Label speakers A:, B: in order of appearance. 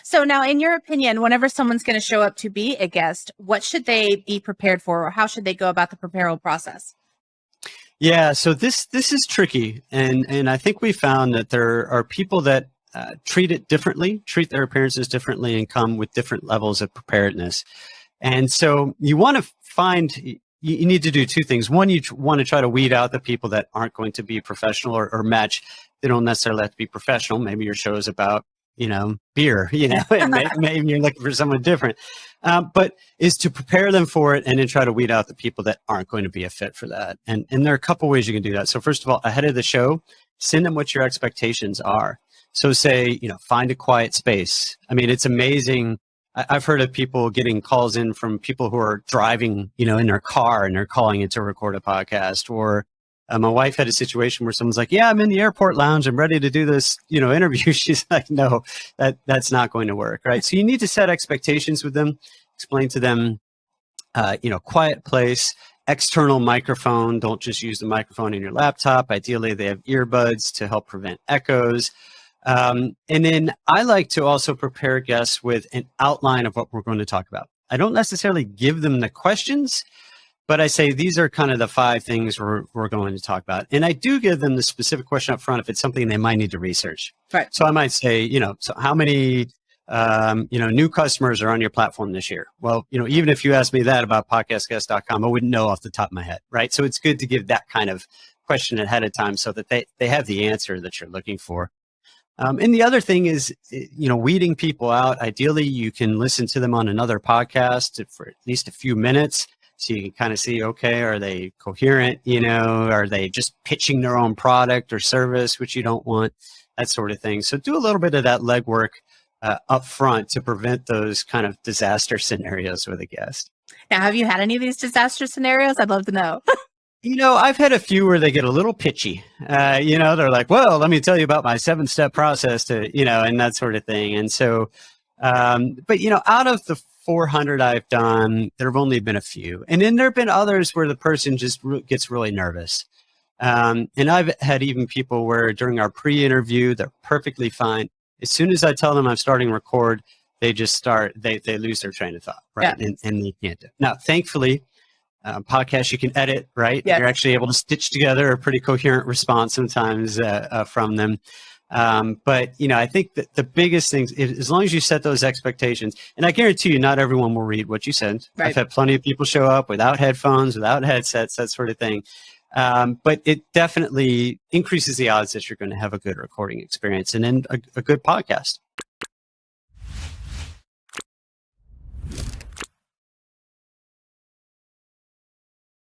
A: So now, in your opinion, whenever someone's going to show up to be a guest, what should they be prepared for, or how should they go about the preparal process?
B: Yeah, so this is tricky, and I think we found that there are people that treat it differently, treat their appearances differently, and come with different levels of preparedness. And so you want to find, you need to do two things. One, you want to try to weed out the people that aren't going to be professional or match. They don't necessarily have to be professional. Maybe your show is about, beer, and maybe you're looking for someone different. But is to prepare them for it and then try to weed out the people that aren't going to be a fit for that. And there are a couple ways you can do that. So first of all, ahead of the show, send them what your expectations are. So say, find a quiet space. I mean, it's amazing. I've heard of people getting calls in from people who are driving, in their car and they're calling in to record a podcast. Or my wife had a situation where someone's like, yeah, I'm in the airport lounge. I'm ready to do this, interview. She's like, no, that's not going to work. Right. So you need to set expectations with them, explain to them, quiet place, external microphone. Don't just use the microphone in your laptop. Ideally, they have earbuds to help prevent echoes. And then I like to also prepare guests with an outline of what we're going to talk about. I don't necessarily give them the questions, but I say these are kind of the 5 things we're going to talk about. And I do give them the specific question up front if it's something they might need to research.
A: Right.
B: So I might say, so how many, new customers are on your platform this year? Well, even if you asked me that about podcastguest.com, I wouldn't know off the top of my head. Right. So it's good to give that kind of question ahead of time so that they have the answer that you're looking for. And the other thing is, weeding people out. Ideally, you can listen to them on another podcast for at least a few minutes. So you can kind of see, okay, are they coherent? Are they just pitching their own product or service, which you don't want, that sort of thing. So do a little bit of that legwork up front to prevent those kind of disaster scenarios with a guest.
A: Now, have you had any of these disaster scenarios? I'd love to know.
B: I've had a few where they get a little pitchy. They're like, well, let me tell you about my 7-step process to, and that sort of thing. And so, but, out of the 400 I've done, there have only been a few. And then there have been others where the person just gets really nervous. And I've had even people where during our pre-interview, they're perfectly fine. As soon as I tell them I'm starting record, they just they lose their train of thought, right?
A: Yeah.
B: And they can't do it. Now, thankfully, podcasts you can edit, right?
A: Yeah.
B: You're actually able to stitch together a pretty coherent response sometimes from them. But I think that the biggest thing is as long as you set those expectations, and I guarantee you, not everyone will read what you send. Right. I've had plenty of people show up without headphones, without headsets, that sort of thing. But it definitely increases the odds that you're going to have a good recording experience and then a good podcast.